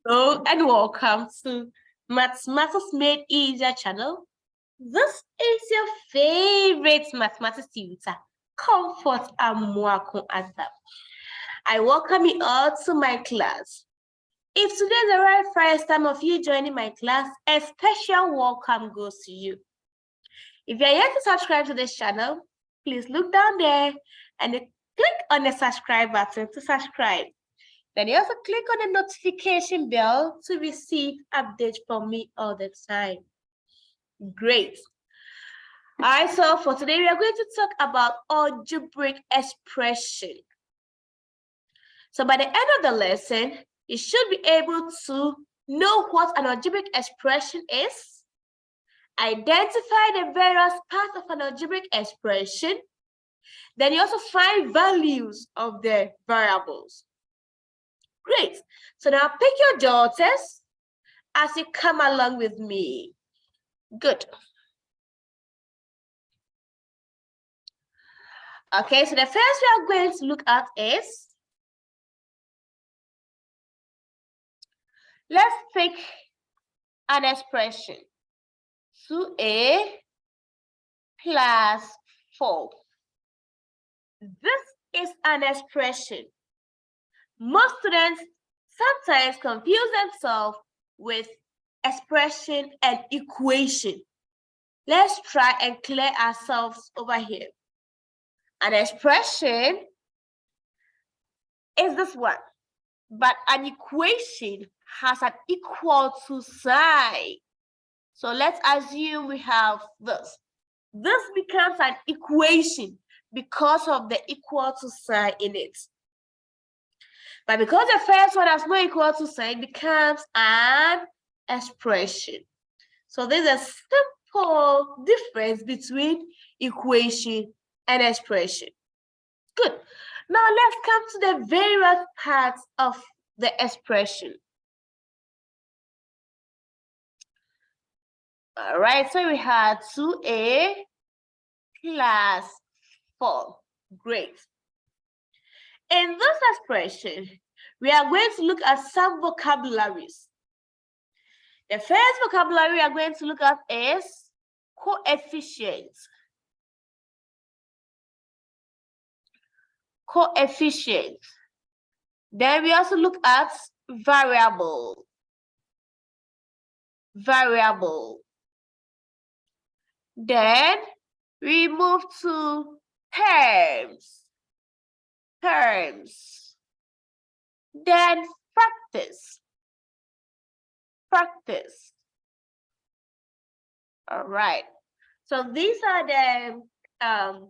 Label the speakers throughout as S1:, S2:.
S1: Hello and welcome to Mathematics Made Easier channel. This is your favorite mathematics tutor, Comfort Amwako Azab. I welcome you all to my class. If today is the very first time of you joining my class, a special welcome goes to you. If you are yet to subscribe to this channel, please look down there and click on the subscribe button to subscribe. Then you also click on the notification bell to receive updates from me all the time. Great. All right, so for today, we are going to talk about algebraic expression. So by the end of the lesson, you should be able to know what an algebraic expression is, identify the various parts of an algebraic expression, then you also find values of the variables. Great. So now pick your daughters as you come along with me. Good. Okay, so the first we are going to look at is, let's pick an expression. 2a plus 4. This is an expression. Most students sometimes confuse themselves with expression and equation. Let's try and clear ourselves over here. An expression is this one, but an equation has an equal to sign. So let's assume we have this. This becomes an equation because of the equal to sign in it. But because the first one has no equal to sign, it becomes an expression. So there's a simple difference between equation and expression. Good. Now let's come to the various parts of the expression. All right, so we had 2a plus 4. Great. In this expression, we are going to look at some vocabularies. The first vocabulary we are going to look at is coefficient. Coefficient. Then we also look at variable. Variable. Then we move to terms. Terms. Then practice. Practice. All right. So these are the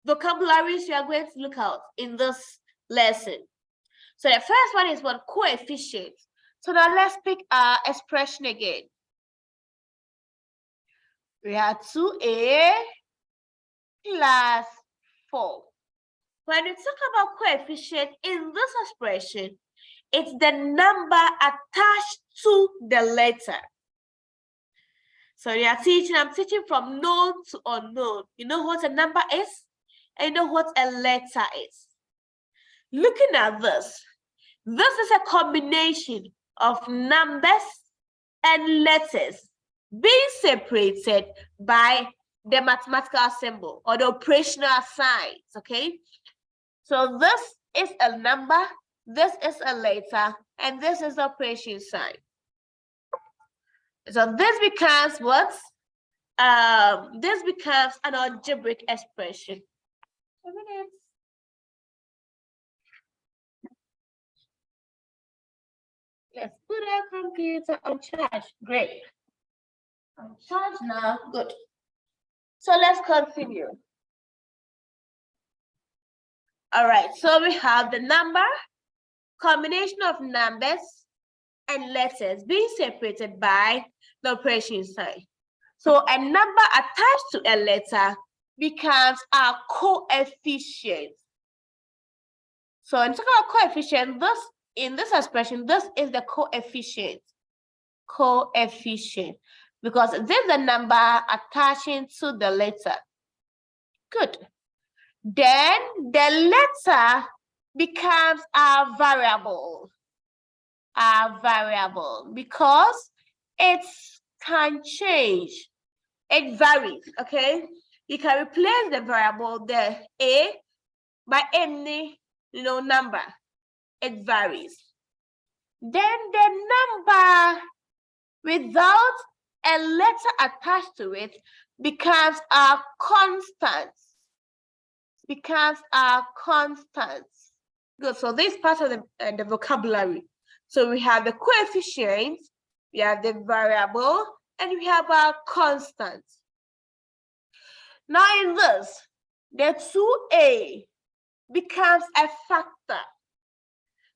S1: vocabularies we are going to look at in this lesson. So the first one is what? Coefficient. So now let's pick our expression again. We have 2a plus 4. When we talk about coefficient in this expression, it's the number attached to the letter. So I'm teaching from known to unknown. You know what a number is? And you know what a letter is. Looking at this is a combination of numbers and letters being separated by the mathematical symbol or the operational signs, okay? So this is a number, this is a letter, and this is the operation sign. So this becomes what? This becomes an algebraic expression. Let's put our computer on charge. Great. On charge now. Good. So let's continue. All right. So we have the number, combination of numbers and letters being separated by the operation sign. So a number attached to a letter becomes a coefficient. So in talking about coefficient, in this expression, this is the coefficient. Coefficient. Because this is the number attaching to the letter. Good. Then the letter becomes a variable. a variable because it can change. It varies, okay? You can replace the variable, the A, by any, number. It varies. Then the number without a letter attached to it becomes a constant. Good. So this part of the vocabulary. So we have the coefficient, we have the variable, and we have our constant. Now in this, the 2a becomes a factor.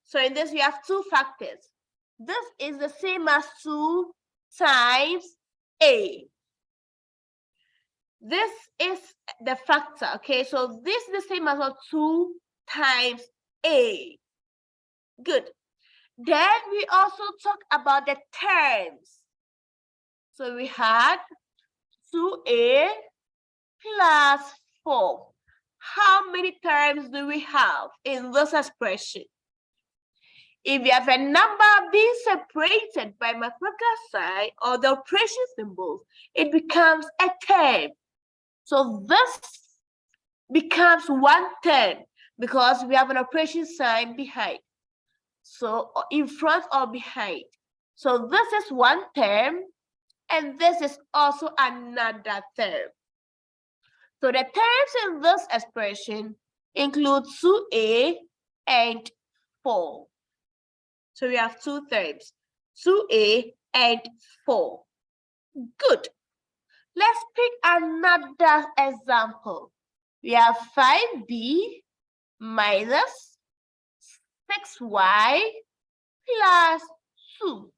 S1: So in this, we have two factors. This is the same as 2 times a. This is the factor, okay? So this is the same as 2 times a. Good. Then we also talk about the terms. So we had 2a plus 4. How many terms do we have in this expression? If you have a number being separated by mathematical sign or the operation symbols, it becomes a term. So this becomes one term because we have an operation sign behind. So in front or behind. So this is one term and this is also another term. So the terms in this expression include 2a and 4. So we have two terms, 2a and 4. Good. Let's pick another example. We have 5b minus 6y plus 2.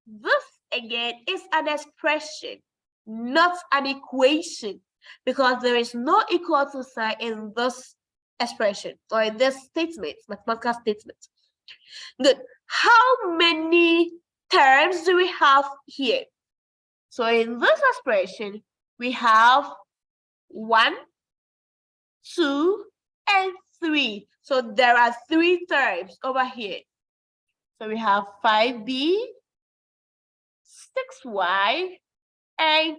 S1: This again is an expression, not an equation, because there is no equal to sign in this expression or in this statement, mathematical statement. Good. How many terms do we have here? So in this expression, we have 1, 2, and 3. So there are 3 terms over here. So we have 5b, 6y, and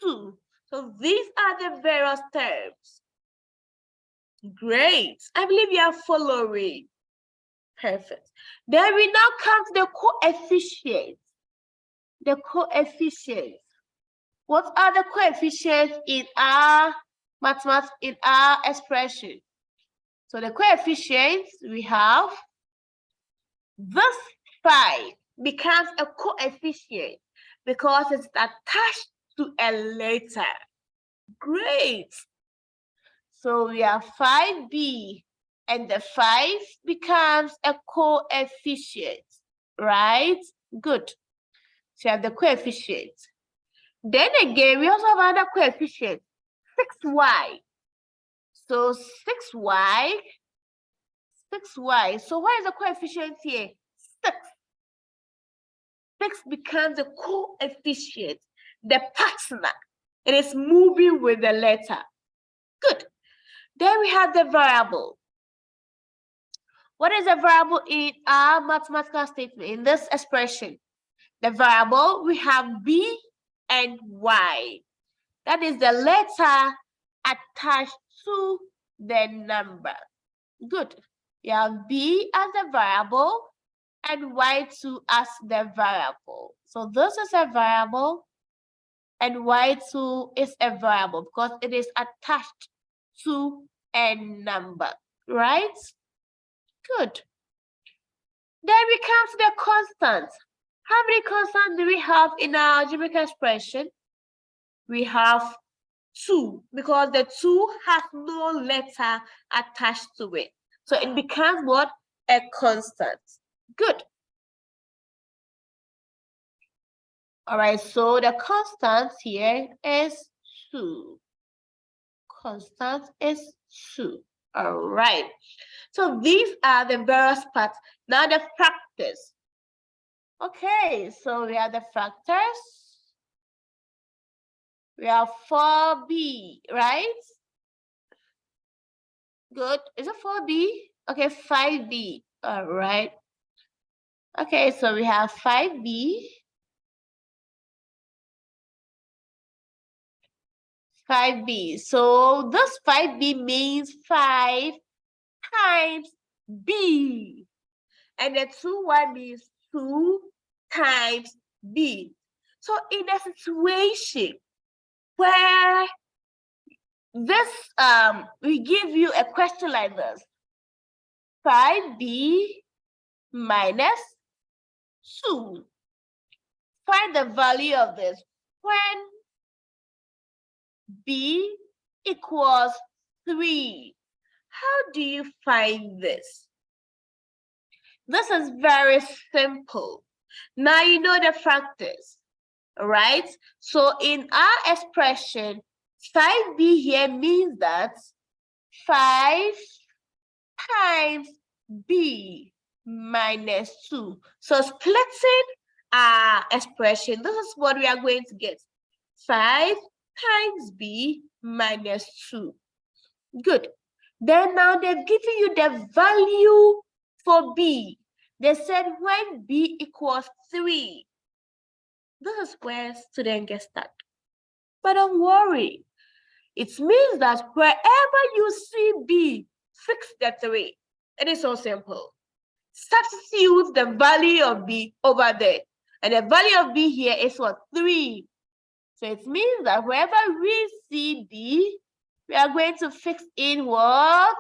S1: 2. So these are the various terms. Great. I believe you are following. Perfect. Then we now come to the coefficients. The coefficients. What are the coefficients in our mathematics, in our expression? So the coefficients we have, this 5 becomes a coefficient because it's attached to a letter. Great. So we have 5b and the 5 becomes a coefficient, right? Good. So you have the coefficient. Then again, we also have another coefficient, 6y. So 6y. So what is the coefficient here? 6. 6 becomes a coefficient, the partner. It is moving with the letter. Good. Then we have the variable. What is the variable in our mathematical statement, in this expression? The variable, we have b and y. That is the letter attached to the number. Good. You have b as the variable and y2 as the variable. So this is a variable and y2 is a variable because it is attached to a number, right? Good. Then we come to the constants. How many constants do we have in our algebraic expression? We have 2 because the 2 has no letter attached to it. So it becomes what? A constant. Good. All right, so the constant here is 2. Constant is 2. All right. So these are the various parts. Now the factors. Okay, so we have the factors. We have 4b, right? Good. Is it 4b? Okay, 5b. All right. Okay, so we have 5b. 5b. So this 5b means 5 times b. And the 2y means 2 times b. So in a situation where this we give you a question like this, 5b minus 2. Find the value of this when b equals 3. How do you find this? This is very simple. Now you know the factors, right? So in our expression, 5b here means that 5 times b minus 2. So splitting our expression, this is what we are going to get. 5 times b minus 2. Good. Then now they've given you the value for b. They said when b equals 3. This is where students get stuck. But don't worry. It means that wherever you see b, fix the 3. It is so simple. Substitute the value of b over there. And the value of b here is what? 3. So it means that wherever we see b, we are going to fix in what?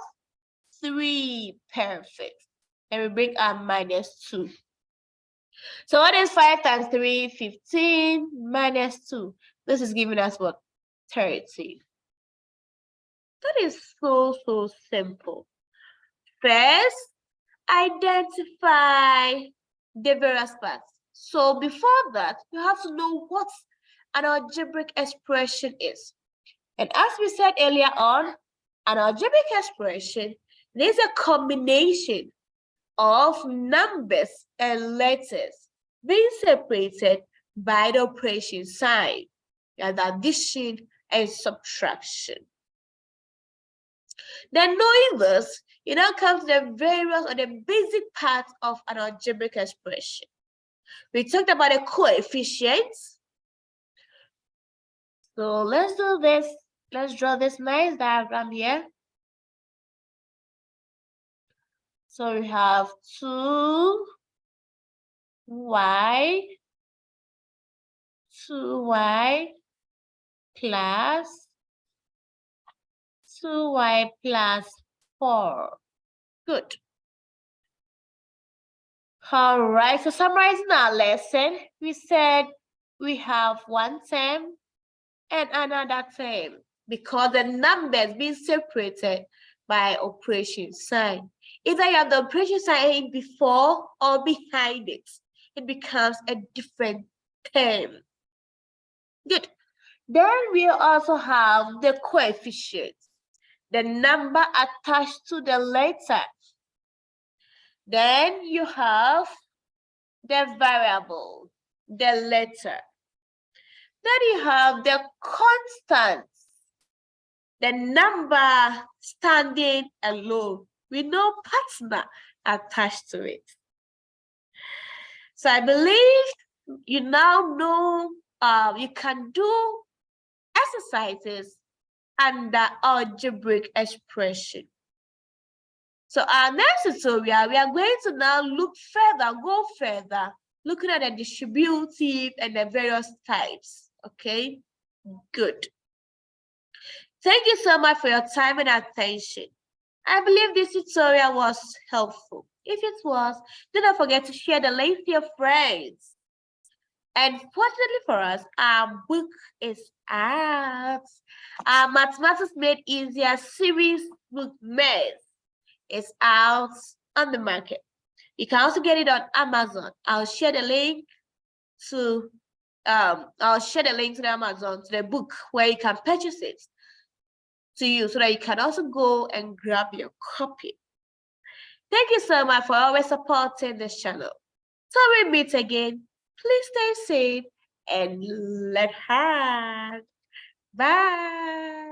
S1: 3. Perfect. And we bring our minus 2. So what is 5 times 3? 15 minus 2. This is giving us what? 30. That is so simple. First, identify the various parts. So before that, you have to know what an algebraic expression is. And as we said earlier on, an algebraic expression is a combination of numbers and letters being separated by the operation sign, and addition and subtraction. Then knowing this, it now comes to the various or the basic parts of an algebraic expression. We talked about the coefficients. So let's do this. Let's draw this nice diagram here. So we have 2y plus 2y plus 4. Good. All right, so summarizing our lesson, we said we have one term and another term because the numbers being separated by operation sign. Either you have the operation sign before or behind it, it becomes a different term. Good. Then we also have the coefficients, the number attached to the letter. Then you have the variable, the letter. Then you have the constants, the number standing alone with no partner attached to it. So I believe you now know you can do exercises under algebraic expression. So our next tutorial, we are going to now go further, looking at the distributive and the various types. Okay, good. Thank you so much for your time and attention. I believe this tutorial was helpful. If it was, do not forget to share the link to your friends. And fortunately for us, our book is out. Our Mathematics Made Easier series book Math is out on the market. You can also get it on Amazon. I'll share the link to the Amazon, to the book where you can purchase it to you so that you can also go and grab your copy. Thank you so much for always supporting this channel. Till we meet again, please stay safe and let hard. Bye.